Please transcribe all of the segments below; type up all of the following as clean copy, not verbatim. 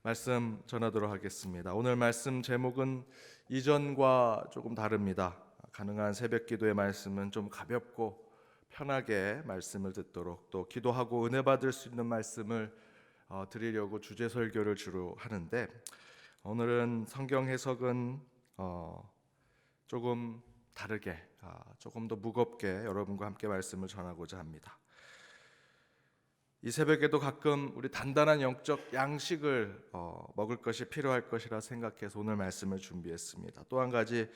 말씀 전하도록 하겠습니다. 오늘 말씀 제목은 이전과 조금 다릅니다. 가능한 새벽 기도의 말씀은 좀 가볍고 편하게 말씀을 듣도록, 또 기도하고 은혜 받을 수 있는 말씀을 드리려고 주제 설교를 주로 하는데, 오늘은 성경 해석은 조금 다르게, 조금 더 무겁게 여러분과 함께 말씀을 전하고자 합니다. 이 새벽에도 가끔 우리 단단한 영적 양식을 먹을 것이 필요할 것이라 생각해서 오늘 말씀을 준비했습니다. 또 한 가지,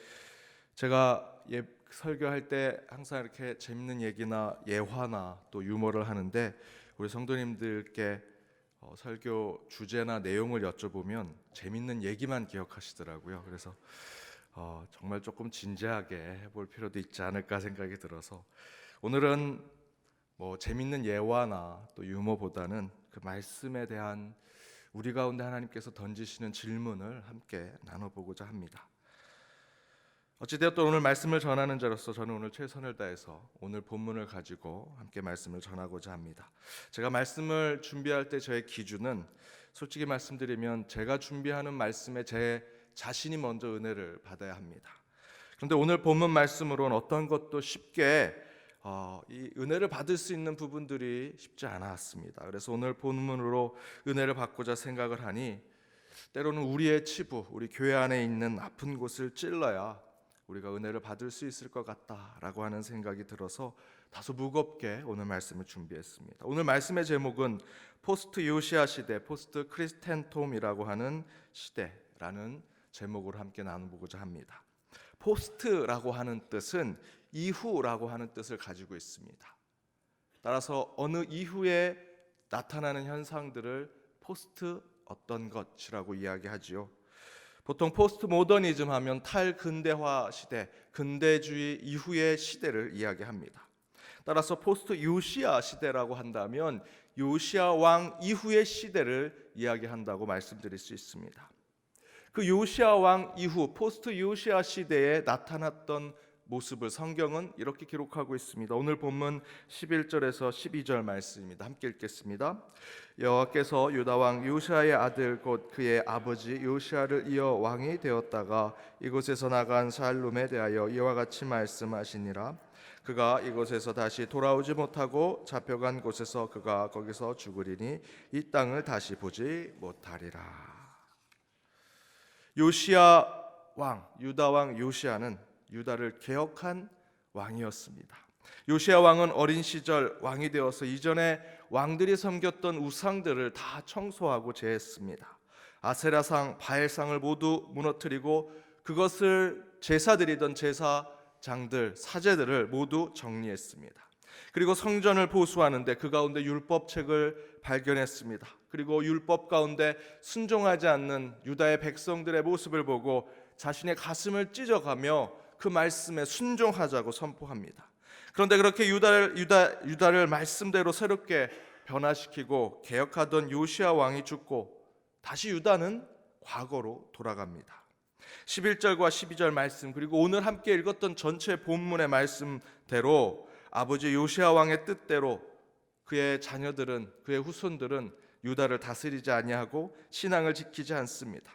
제가 설교할 때 항상 이렇게 재밌는 얘기나 예화나 또 유머를 하는데, 우리 성도님들께 설교 주제나 내용을 여쭤보면 재밌는 얘기만 기억하시더라고요. 그래서 정말 조금 진지하게 해볼 필요도 있지 않을까 생각이 들어서, 오늘은 재밌는 예화나 또 유머보다는 그 말씀에 대한 우리 가운데 하나님께서 던지시는 질문을 함께 나눠보고자 합니다. 어찌되었든 오늘 말씀을 전하는 자로서 저는 오늘 최선을 다해서 오늘 본문을 가지고 함께 말씀을 전하고자 합니다. 제가 말씀을 준비할 때 저의 기준은, 솔직히 말씀드리면 제가 준비하는 말씀에 제 자신이 먼저 은혜를 받아야 합니다. 그런데 오늘 본문 말씀으로는 어떤 것도 쉽게 이 은혜를 받을 수 있는 부분들이 쉽지 않았습니다. 그래서 오늘 본문으로 은혜를 받고자 생각을 하니, 때로는 우리의 치부, 우리 교회 안에 있는 아픈 곳을 찔러야 우리가 은혜를 받을 수 있을 것 같다라고 하는 생각이 들어서 다소 무겁게 오늘 말씀을 준비했습니다. 오늘 말씀의 제목은 포스트 요시아 시대, 포스트 크리스텐톰이라고 하는 시대라는 제목으로 함께 나눠보고자 합니다. 포스트라고 하는 뜻은 이후라고 하는 뜻을 가지고 있습니다. 따라서 어느 이후에 나타나는 현상들을 포스트 어떤 것이라고 이야기하지요. 보통 포스트 모더니즘 하면 탈근대화 시대, 근대주의 이후의 시대를 이야기합니다. 따라서 포스트 요시아 시대라고 한다면 요시아 왕 이후의 시대를 이야기한다고 말씀드릴 수 있습니다. 그 요시아 왕 이후 포스트 요시아 시대에 나타났던 모습을 성경은 이렇게 기록하고 있습니다. 오늘 본문 11절에서 12절 말씀입니다. 함께 읽겠습니다. 여호와께서 유다 왕 요시아의 아들 곧 그의 아버지 요시아를 이어 왕이 되었다가 이곳에서 나간 살룸에 대하여 이와 같이 말씀하시니라. 그가 이곳에서 다시 돌아오지 못하고 잡혀간 곳에서 그가 거기서 죽으리니 이 땅을 다시 보지 못하리라. 요시아 왕, 유다 왕 요시아는 유다를 개혁한 왕이었습니다. 요시아 왕은 어린 시절 왕이 되어서 이전에 왕들이 섬겼던 우상들을 다 청소하고 제했습니다. 아세라상, 바알상을 모두 무너뜨리고 그것을 제사드리던 제사장들, 사제들을 모두 정리했습니다. 그리고 성전을 보수하는데 그 가운데 율법책을 발견했습니다. 그리고 율법 가운데 순종하지 않는 유다의 백성들의 모습을 보고 자신의 가슴을 찢어가며 그 말씀에 순종하자고 선포합니다. 그런데 그렇게 유다를 말씀대로 새롭게 변화시키고 개혁하던 요시아 왕이 죽고 다시 유다는 과거로 돌아갑니다. 11절과 12절 말씀, 그리고 오늘 함께 읽었던 전체 본문의 말씀대로 아버지 요시아 왕의 뜻대로 그의 자녀들은, 그의 후손들은 유다를 다스리지 아니하고 신앙을 지키지 않습니다.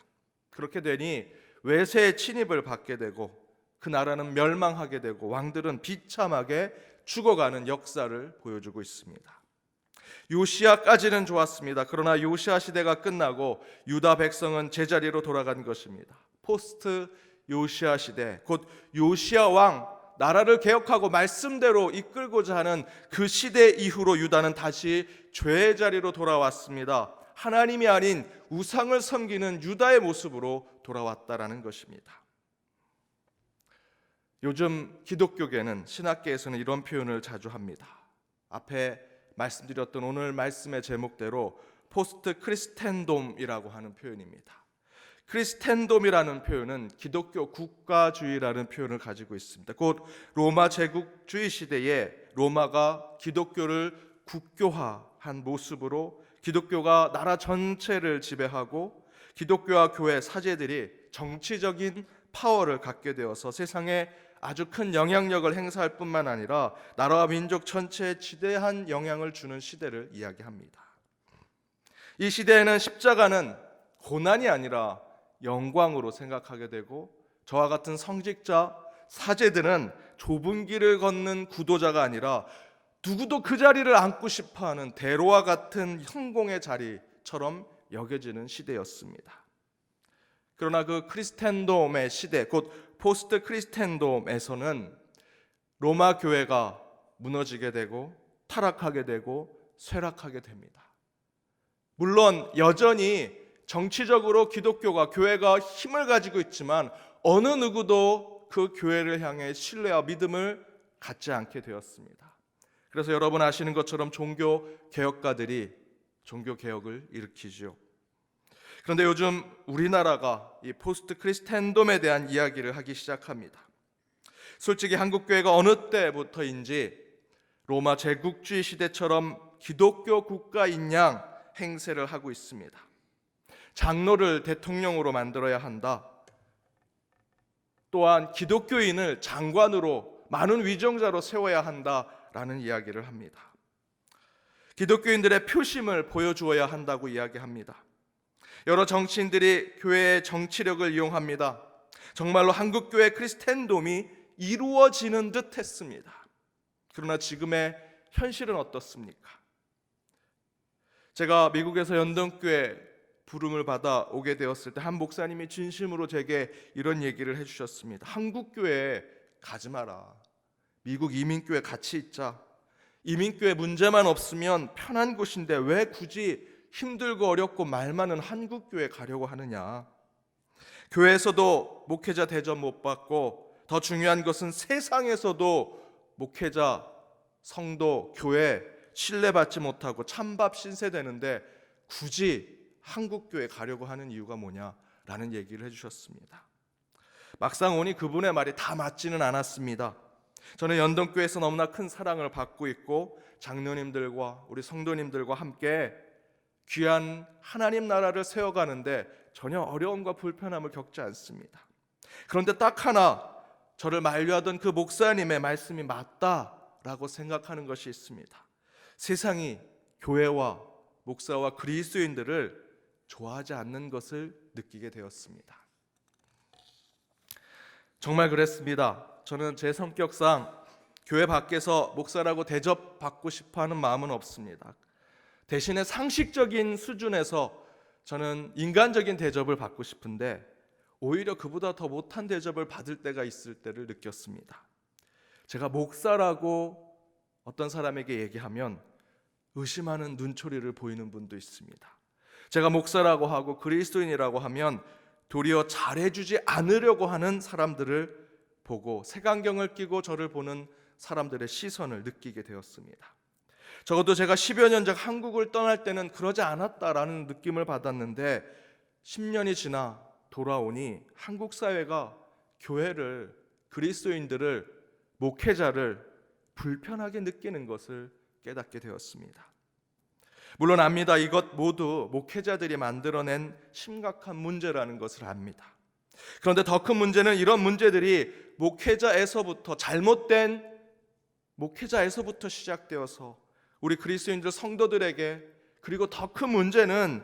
그렇게 되니 외세의 침입을 받게 되고 그 나라는 멸망하게 되고 왕들은 비참하게 죽어가는 역사를 보여주고 있습니다. 요시아까지는 좋았습니다. 그러나 요시아 시대가 끝나고 유다 백성은 제자리로 돌아간 것입니다. 포스트 요시아 시대, 곧 요시아 왕, 나라를 개혁하고 말씀대로 이끌고자 하는 그 시대 이후로 유다는 다시 죄의 자리로 돌아왔습니다. 하나님이 아닌 우상을 섬기는 유다의 모습으로 돌아왔다라는 것입니다. 요즘 기독교계는, 신학계에서는 이런 표현을 자주 합니다. 앞에 말씀드렸던 오늘 말씀의 제목대로 포스트 크리스텐돔이라고 하는 표현입니다. 크리스텐돔이라는 표현은 기독교 국가주의라는 표현을 가지고 있습니다. 곧 로마 제국주의 시대에 로마가 기독교를 국교화한 모습으로 기독교가 나라 전체를 지배하고 기독교와 교회 사제들이 정치적인 파워를 갖게 되어서 세상에 아주 큰 영향력을 행사할 뿐만 아니라 나라와 민족 전체에 지대한 영향을 주는 시대를 이야기합니다. 이 시대에는 십자가는 고난이 아니라 영광으로 생각하게 되고, 저와 같은 성직자, 사제들은 좁은 길을 걷는 구도자가 아니라 누구도 그 자리를 앉고 싶어하는 대로와 같은 형공의 자리처럼 여겨지는 시대였습니다. 그러나 그 크리스텐돔의 시대, 곧 포스트 크리스텐돔에서는 로마 교회가 무너지게 되고 타락하게 되고 쇠락하게 됩니다. 물론 여전히 정치적으로 기독교가, 교회가 힘을 가지고 있지만 어느 누구도 그 교회를 향해 신뢰와 믿음을 갖지 않게 되었습니다. 그래서 여러분 아시는 것처럼 종교 개혁가들이 종교 개혁을 일으키죠. 그런데 요즘 우리나라가 이 포스트 크리스텐돔에 대한 이야기를 하기 시작합니다. 솔직히 한국 교회가 어느 때부터인지 로마 제국주의 시대처럼 기독교 국가인 양 행세를 하고 있습니다. 장로를 대통령으로 만들어야 한다. 또한 기독교인을 장관으로, 많은 위정자로 세워야 한다라는 이야기를 합니다. 기독교인들의 표심을 보여주어야 한다고 이야기합니다. 여러 정치인들이 교회의 정치력을 이용합니다. 정말로 한국교회 크리스텐돔이 이루어지는 듯 했습니다. 그러나 지금의 현실은 어떻습니까? 제가 미국에서 연동교회 부름을 받아 오게 되었을 때 한 목사님이 진심으로 제게 이런 얘기를 해주셨습니다. 한국교회에 가지 마라. 미국 이민교회 같이 있자. 이민교회 문제만 없으면 편한 곳인데 왜 굳이 힘들고 어렵고 말 많은 한국교회 가려고 하느냐. 교회에서도 목회자 대접 못 받고, 더 중요한 것은 세상에서도 목회자, 성도, 교회 신뢰받지 못하고 찬밥 신세되는데 굳이 한국교회 가려고 하는 이유가 뭐냐라는 얘기를 해주셨습니다. 막상 오니 그분의 말이 다 맞지는 않았습니다. 저는 연동교회에서 너무나 큰 사랑을 받고 있고 장로님들과 우리 성도님들과 함께 귀한 하나님 나라를 세워가는데 전혀 어려움과 불편함을 겪지 않습니다. 그런데 딱 하나 저를 만류하던 그 목사님의 말씀이 맞다라고 생각하는 것이 있습니다. 세상이 교회와 목사와 그리스도인들을 좋아하지 않는 것을 느끼게 되었습니다. 정말 그랬습니다. 저는 제 성격상 교회 밖에서 목사라고 대접받고 싶어하는 마음은 없습니다. 대신에 상식적인 수준에서 저는 인간적인 대접을 받고 싶은데 오히려 그보다 더 못한 대접을 받을 때가 있을 때를 느꼈습니다. 제가 목사라고 어떤 사람에게 얘기하면 의심하는 눈초리를 보이는 분도 있습니다. 제가 목사라고 하고 그리스도인이라고 하면 도리어 잘해주지 않으려고 하는 사람들을 보고 색안경을 끼고 저를 보는 사람들의 시선을 느끼게 되었습니다. 적어도 제가 10여 년 전 한국을 떠날 때는 그러지 않았다라는 느낌을 받았는데 10년이 지나 돌아오니 한국 사회가 교회를, 그리스도인들을, 목회자를 불편하게 느끼는 것을 깨닫게 되었습니다. 물론 압니다. 이것 모두 목회자들이 만들어낸 심각한 문제라는 것을 압니다. 그런데 더 큰 문제는 이런 문제들이 목회자에서부터, 잘못된 목회자에서부터 시작되어서 우리 그리스도인들 성도들에게, 그리고 더 큰 문제는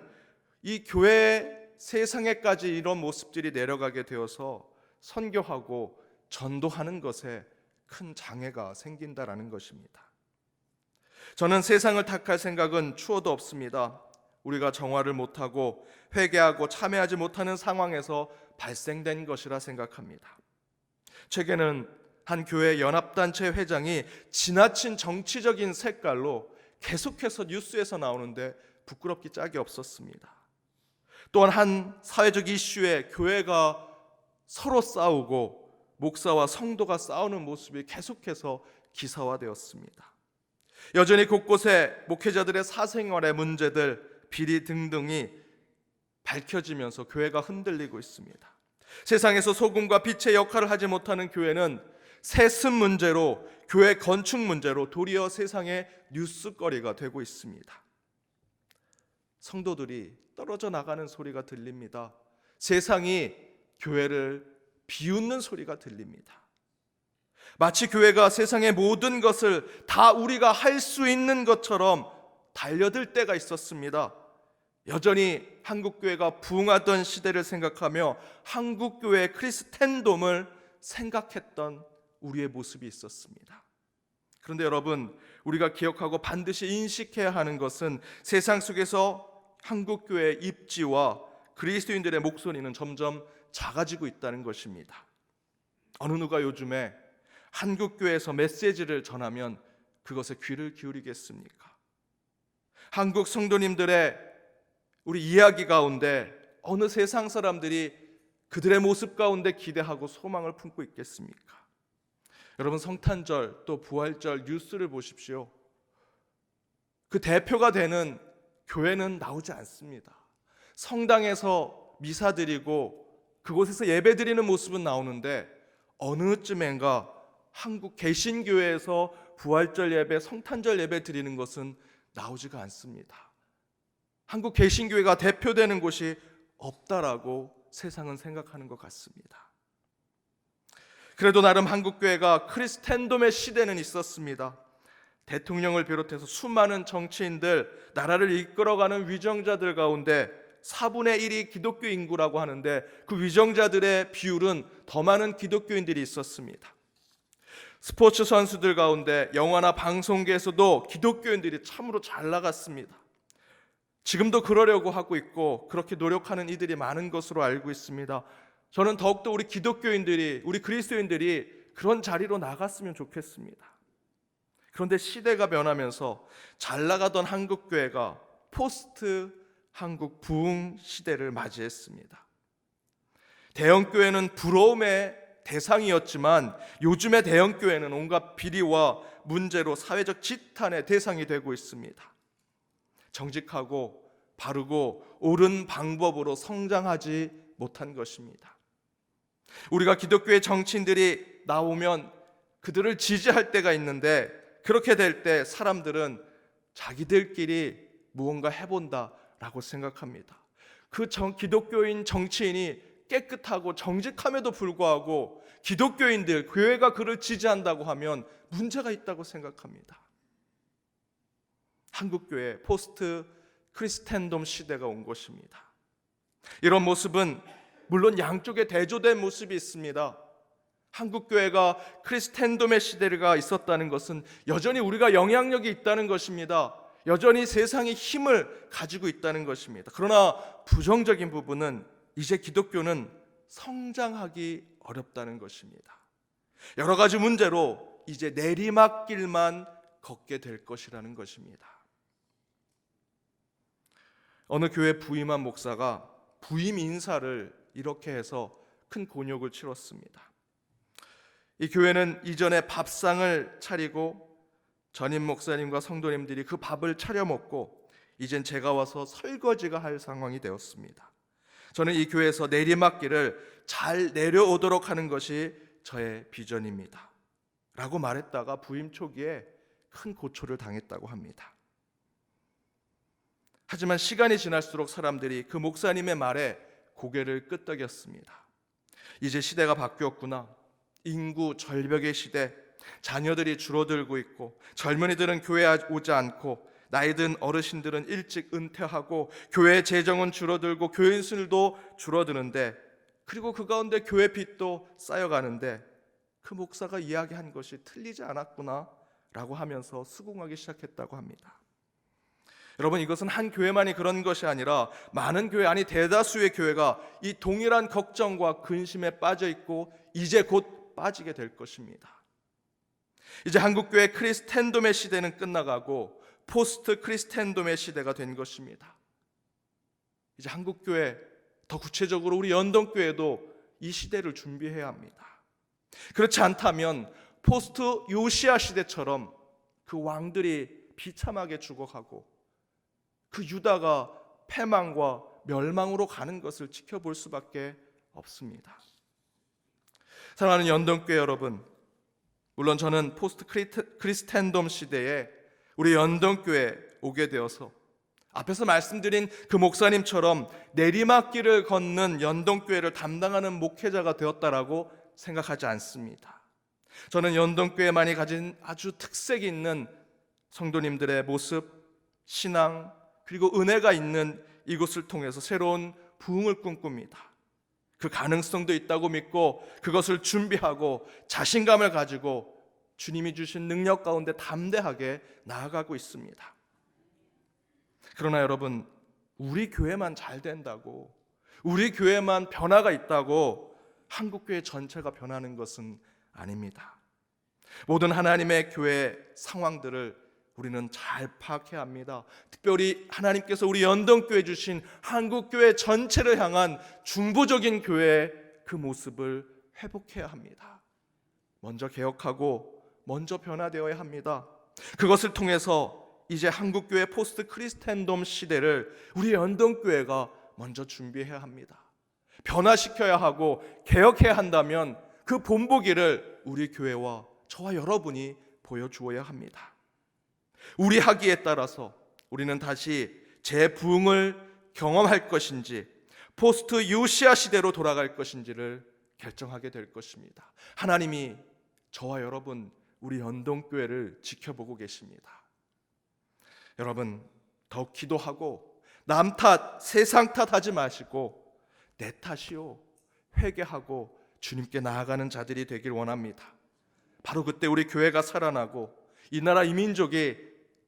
이 교회 세상에까지 이런 모습들이 내려가게 되어서 선교하고 전도하는 것에 큰 장애가 생긴다라는 것입니다. 저는 세상을 탓할 생각은 추호도 없습니다. 우리가 정화를 못하고 회개하고 참여하지 못하는 상황에서 발생된 것이라 생각합니다. 최근에는 한 교회 연합단체 회장이 지나친 정치적인 색깔로 계속해서 뉴스에서 나오는데 부끄럽기 짝이 없었습니다. 또한 한 사회적 이슈에 교회가 서로 싸우고 목사와 성도가 싸우는 모습이 계속해서 기사화되었습니다. 여전히 곳곳에 목회자들의 사생활의 문제들, 비리 등등이 밝혀지면서 교회가 흔들리고 있습니다. 세상에서 소금과 빛의 역할을 하지 못하는 교회는 세습 문제로, 교회 건축 문제로 도리어 세상의 뉴스거리가 되고 있습니다. 성도들이 떨어져 나가는 소리가 들립니다. 세상이 교회를 비웃는 소리가 들립니다. 마치 교회가 세상의 모든 것을 다 우리가 할 수 있는 것처럼 달려들 때가 있었습니다. 여전히 한국교회가 부흥하던 시대를 생각하며 한국교회의 크리스텐돔을 생각했던 우리의 모습이 있었습니다. 그런데 여러분, 우리가 기억하고 반드시 인식해야 하는 것은 세상 속에서 한국교회의 입지와 그리스도인들의 목소리는 점점 작아지고 있다는 것입니다. 어느 누가 요즘에 한국교회에서 메시지를 전하면 그것에 귀를 기울이겠습니까? 한국 성도님들의 우리 이야기 가운데 어느 세상 사람들이 그들의 모습 가운데 기대하고 소망을 품고 있겠습니까? 여러분, 성탄절 또 부활절 뉴스를 보십시오. 그 대표가 되는 교회는 나오지 않습니다. 성당에서 미사 드리고 그곳에서 예배 드리는 모습은 나오는데 어느 쯤엔가 한국 개신교회에서 부활절 예배, 성탄절 예배 드리는 것은 나오지가 않습니다. 한국 개신교회가 대표되는 곳이 없다라고 세상은 생각하는 것 같습니다. 그래도 나름 한국교회가 크리스텐돔의 시대는 있었습니다. 대통령을 비롯해서 수많은 정치인들, 나라를 이끌어가는 위정자들 가운데 4분의 1이 기독교 인구라고 하는데 그 위정자들의 비율은 더 많은 기독교인들이 있었습니다. 스포츠 선수들 가운데 영화나 방송계에서도 기독교인들이 참으로 잘 나갔습니다. 지금도 그러려고 하고 있고 그렇게 노력하는 이들이 많은 것으로 알고 있습니다. 저는 더욱더 우리 기독교인들이, 우리 그리스도인들이 그런 자리로 나갔으면 좋겠습니다. 그런데 시대가 변하면서 잘 나가던 한국교회가 포스트 한국 부흥 시대를 맞이했습니다. 대형교회는 부러움의 대상이었지만 요즘의 대형교회는 온갖 비리와 문제로 사회적 지탄의 대상이 되고 있습니다. 정직하고 바르고 옳은 방법으로 성장하지 못한 것입니다. 우리가 기독교의 정치인들이 나오면 그들을 지지할 때가 있는데 그렇게 될 때 사람들은 자기들끼리 무언가 해본다라고 생각합니다. 그 기독교인 정치인이 깨끗하고 정직함에도 불구하고 기독교인들, 교회가 그를 지지한다고 하면 문제가 있다고 생각합니다. 한국교회 포스트 크리스텐돔 시대가 온 것입니다. 이런 모습은 물론 양쪽에 대조된 모습이 있습니다. 한국교회가 크리스텐돔의 시대가 있었다는 것은 여전히 우리가 영향력이 있다는 것입니다. 여전히 세상이 힘을 가지고 있다는 것입니다. 그러나 부정적인 부분은 이제 기독교는 성장하기 어렵다는 것입니다. 여러 가지 문제로 이제 내리막길만 걷게 될 것이라는 것입니다. 어느 교회 부임한 목사가 부임 인사를 이렇게 해서 큰 곤욕을 치렀습니다. 이 교회는 이전에 밥상을 차리고 전임 목사님과 성도님들이 그 밥을 차려 먹고 이젠 제가 와서 설거지가 할 상황이 되었습니다. 저는 이 교회에서 내리막길을 잘 내려오도록 하는 것이 저의 비전입니다 라고 말했다가 부임 초기에 큰 고초를 당했다고 합니다. 하지만 시간이 지날수록 사람들이 그 목사님의 말에 고개를 끄덕였습니다. 이제 시대가 바뀌었구나. 인구 절벽의 시대, 자녀들이 줄어들고 있고 젊은이들은 교회에 오지 않고 나이 든 어르신들은 일찍 은퇴하고 교회 재정은 줄어들고 교인 수도 줄어드는데 그리고 그 가운데 교회 빚도 쌓여가는데 그 목사가 이야기한 것이 틀리지 않았구나 라고 하면서 수긍하기 시작했다고 합니다. 여러분, 이것은 한 교회만이 그런 것이 아니라 많은 교회, 아니 대다수의 교회가 이 동일한 걱정과 근심에 빠져 있고 이제 곧 빠지게 될 것입니다. 이제 한국교회 크리스텐돔의 시대는 끝나가고 포스트 크리스텐돔의 시대가 된 것입니다. 이제 한국교회, 더 구체적으로 우리 연동교회도 이 시대를 준비해야 합니다. 그렇지 않다면 포스트 요시야 시대처럼 그 왕들이 비참하게 죽어가고 그 유다가 패망과 멸망으로 가는 것을 지켜볼 수밖에 없습니다. 사랑하는 연동교회 여러분, 물론 저는 포스트 크리스텐돔 시대에 우리 연동교회에 오게 되어서 앞에서 말씀드린 그 목사님처럼 내리막길을 걷는 연동교회를 담당하는 목회자가 되었다라고 생각하지 않습니다. 저는 연동교회만이 가진 아주 특색이 있는 성도님들의 모습, 신앙, 그리고 은혜가 있는 이곳을 통해서 새로운 부흥을 꿈꿉니다. 그 가능성도 있다고 믿고 그것을 준비하고 자신감을 가지고 주님이 주신 능력 가운데 담대하게 나아가고 있습니다. 그러나 여러분, 우리 교회만 잘 된다고, 우리 교회만 변화가 있다고 한국교회 전체가 변하는 것은 아닙니다. 모든 하나님의 교회 상황들을 우리는 잘 파악해야 합니다. 특별히 하나님께서 우리 연동교회 주신 한국교회 전체를 향한 중보적인 교회의 그 모습을 회복해야 합니다. 먼저 개혁하고 먼저 변화되어야 합니다. 그것을 통해서 이제 한국교회 포스트 크리스텐돔 시대를 우리 연동교회가 먼저 준비해야 합니다. 변화시켜야 하고 개혁해야 한다면 그 본보기를 우리 교회와 저와 여러분이 보여주어야 합니다. 우리 하기에 따라서 우리는 다시 재부흥을 경험할 것인지 포스트 요시아 시대로 돌아갈 것인지를 결정하게 될 것입니다. 하나님이 저와 여러분 우리 연동교회를 지켜보고 계십니다. 여러분, 더욱 기도하고 남 탓, 세상 탓하지 마시고 내 탓이요 회개하고 주님께 나아가는 자들이 되길 원합니다. 바로 그때 우리 교회가 살아나고 이 나라 이 민족이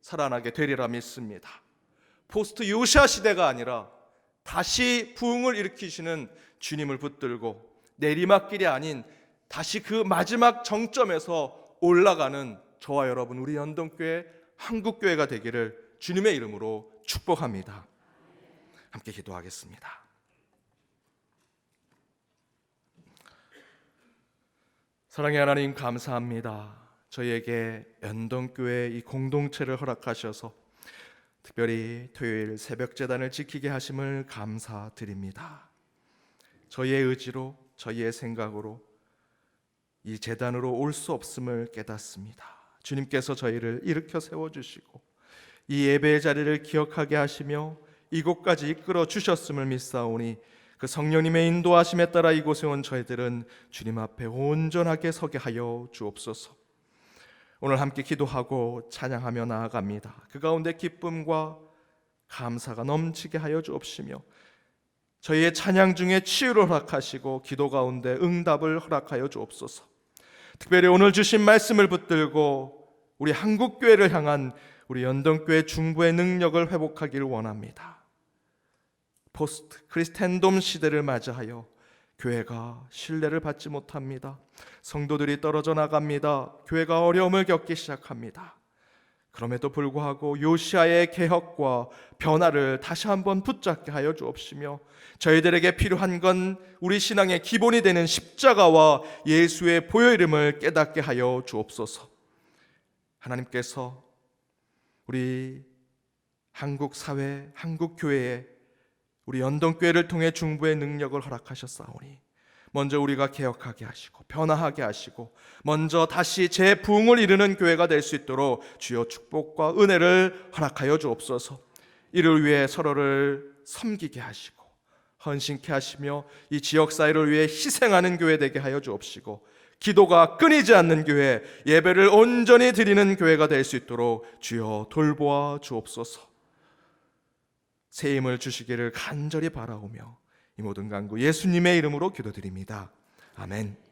살아나게 되리라 믿습니다. 포스트 요시아 시대가 아니라 다시 부흥을 일으키시는 주님을 붙들고 내리막길이 아닌 다시 그 마지막 정점에서 올라가는 저와 여러분 우리 연동교회 한국교회가 되기를 주님의 이름으로 축복합니다. 함께 기도하겠습니다. 사랑의 하나님, 감사합니다. 저희에게 연동교회 이 공동체를 허락하셔서 특별히 토요일 새벽제단을 지키게 하심을 감사드립니다. 저희의 의지로, 저희의 생각으로 이 제단으로 올 수 없음을 깨닫습니다. 주님께서 저희를 일으켜 세워주시고 이 예배의 자리를 기억하게 하시며 이곳까지 이끌어 주셨음을 믿사오니 그 성령님의 인도하심에 따라 이곳에 온 저희들은 주님 앞에 온전하게 서게 하여 주옵소서. 오늘 함께 기도하고 찬양하며 나아갑니다. 그 가운데 기쁨과 감사가 넘치게 하여 주옵시며 저희의 찬양 중에 치유를 허락하시고 기도 가운데 응답을 허락하여 주옵소서. 특별히 오늘 주신 말씀을 붙들고 우리 한국교회를 향한 우리 연동교회 중보의 능력을 회복하기를 원합니다. 포스트 크리스텐돔 시대를 맞이하여 교회가 신뢰를 받지 못합니다. 성도들이 떨어져 나갑니다. 교회가 어려움을 겪기 시작합니다. 그럼에도 불구하고 요시아의 개혁과 변화를 다시 한번 붙잡게 하여 주옵시며 저희들에게 필요한 건 우리 신앙의 기본이 되는 십자가와 예수의 보혈 이름을 깨닫게 하여 주옵소서. 하나님께서 우리 한국 사회, 한국 교회에 우리 연동교회를 통해 중보의 능력을 허락하셨사오니 먼저 우리가 개혁하게 하시고 변화하게 하시고 먼저 다시 재부흥을 이루는 교회가 될 수 있도록 주여 축복과 은혜를 허락하여 주옵소서. 이를 위해 서로를 섬기게 하시고 헌신케 하시며 이 지역사회를 위해 희생하는 교회 되게 하여 주옵시고 기도가 끊이지 않는 교회, 예배를 온전히 드리는 교회가 될 수 있도록 주여 돌보아 주옵소서. 새 힘을 주시기를 간절히 바라오며 이 모든 간구 예수님의 이름으로 기도드립니다. 아멘.